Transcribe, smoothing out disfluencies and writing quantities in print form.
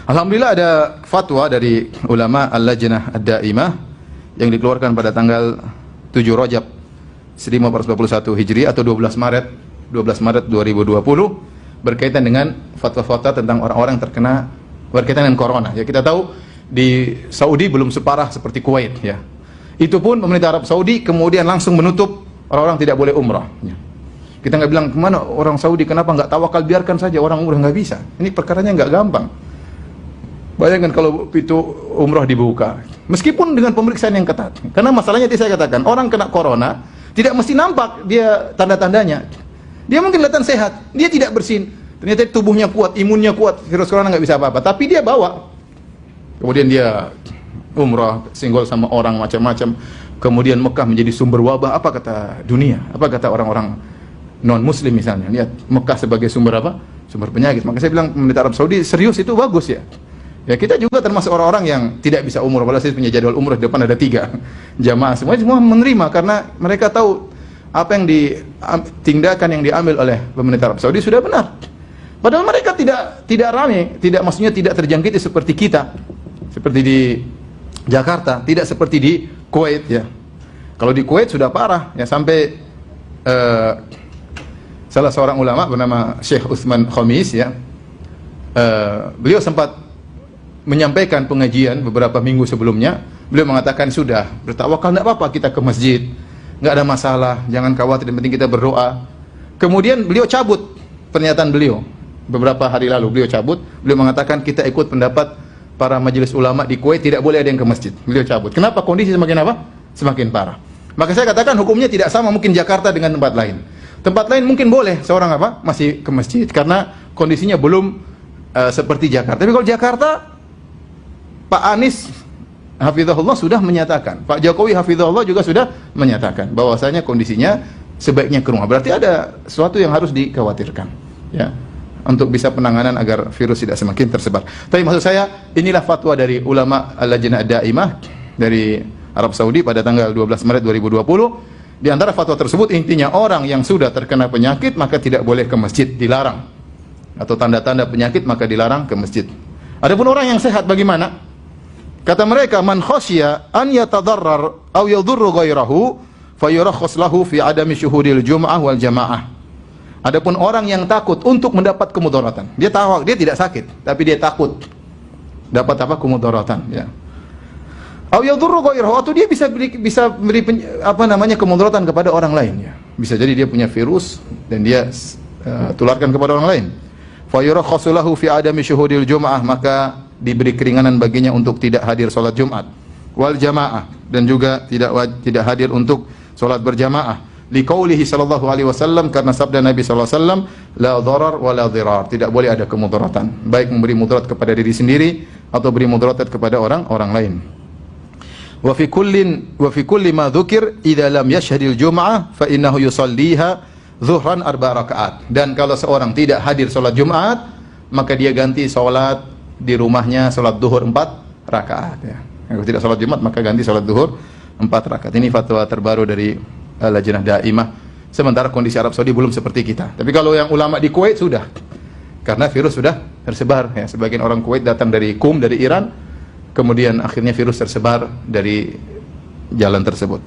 Alhamdulillah ada fatwa dari ulama Al-Lajnah Ad-Daimah yang dikeluarkan pada tanggal 7 Rajab 1441 Hijri atau 12 Maret 2020 berkaitan dengan fatwa-fatwa tentang orang-orang terkena berkaitan dengan corona. Ya, kita tahu di Saudi belum separah seperti Kuwait ya. Itu pun pemerintah Arab Saudi kemudian langsung menutup orang-orang tidak boleh umrah ya. Kita nggak bilang kemana orang Saudi, kenapa nggak tawakal, biarkan saja orang umrah, nggak bisa. Ini perkaranya nggak gampang. Bayangkan kalau pintu umrah dibuka, meskipun dengan pemeriksaan yang ketat. Karena masalahnya tadi saya katakan, orang kena corona tidak mesti nampak dia tanda-tandanya. Dia mungkin kelihatan sehat, dia tidak bersin. Ternyata tubuhnya kuat, imunnya kuat, virus corona nggak bisa apa-apa. Tapi dia bawa. Kemudian dia umrah, singgol sama orang macam-macam. Kemudian Mekah menjadi sumber wabah. Apa kata dunia? Apa kata orang-orang non-muslim misalnya? Lihat Mekah sebagai sumber apa? Sumber penyakit. Maka saya bilang pemerintah Arab Saudi serius, itu bagus ya. Ya, kita juga termasuk orang-orang yang tidak bisa umrah. Padahal saya punya jadwal umrah, di depan ada 3 jamaah. Semua menerima karena mereka tahu apa yang tindakan yang diambil oleh pemerintah Arab Saudi sudah benar. Padahal mereka tidak ramai, maksudnya tidak terjangkiti seperti kita. Seperti di Jakarta, tidak seperti di Kuwait ya. Kalau di Kuwait sudah parah ya, sampai salah seorang ulama bernama Syekh Utsman Khamis ya. Beliau sempat menyampaikan pengajian beberapa minggu sebelumnya. Beliau mengatakan sudah bertawakal, tidak apa-apa kita ke masjid, nggak ada masalah, jangan khawatir, yang penting kita berdoa. Kemudian beliau cabut pernyataan beliau beberapa hari lalu. Beliau cabut, beliau mengatakan kita ikut pendapat para majelis ulama di Kuwait, tidak boleh ada yang ke masjid. Beliau cabut. Kenapa? Kondisi semakin apa? Semakin parah. Maka saya katakan hukumnya tidak sama mungkin Jakarta dengan tempat lain. Tempat lain mungkin boleh seorang apa? Masih ke masjid karena kondisinya belum seperti Jakarta. Tapi kalau Jakarta, Pak Anies hafizahullah sudah menyatakan, Pak Jokowi hafizahullah juga sudah menyatakan bahwasanya kondisinya sebaiknya ke rumah. Berarti ada sesuatu yang harus dikhawatirkan ya, untuk bisa penanganan agar virus tidak semakin tersebar. Tapi maksud saya, inilah fatwa dari ulama Al-Lajnah Ad-Daimah dari Arab Saudi pada tanggal 12 Maret 2020. Di antara fatwa tersebut intinya orang yang sudah terkena penyakit maka tidak boleh ke masjid, dilarang. Atau tanda-tanda penyakit maka dilarang ke masjid. Adapun orang yang sehat bagaimana? Kata mereka, man khasya an yatadarrar aw yadhurru ghairahu fayurakhas lahu fi adami syuhudil jum'ah wal jamaah. Adapun orang yang takut untuk mendapat kemudaratan, dia tahu dia tidak sakit, tapi dia takut dapat apa? Kemudaratan, ya. Aw yadhurru ghairahu, atau dia bisa beri kemudaratan kepada orang lain, ya. Bisa jadi dia punya virus dan dia tularkan kepada orang lain. Fayurakhas lahu fi adami syuhudil jum'ah, maka diberi keringanan baginya untuk tidak hadir salat Jumat wal jamaah, dan juga tidak hadir untuk salat berjamaah. Liqaulihi sallallahu alaihi wasallam, karena sabda Nabi sallallahu alaihi wasallam, la dharar wa la dhirar, tidak boleh ada kemudaratan, baik memberi mudarat kepada diri sendiri atau beri mudarat kepada orang lain. Wa fi kulli ma dzukir idza lam yashhadil jum'ah fa innahu yusalliha zuhran 4 rakaat. Dan kalau seorang tidak hadir salat Jumat, maka dia ganti salat di rumahnya, salat duhur 4 rakaat ya. Kalau tidak salat Jumat maka ganti salat duhur 4 rakaat. Ini fatwa terbaru dari Lajnah Daimah. Sementara kondisi Arab Saudi belum seperti kita. Tapi kalau yang ulama di Kuwait sudah. Karena virus sudah tersebar ya. Sebagian orang Kuwait datang dari dari Iran, kemudian akhirnya virus tersebar dari jalan tersebut.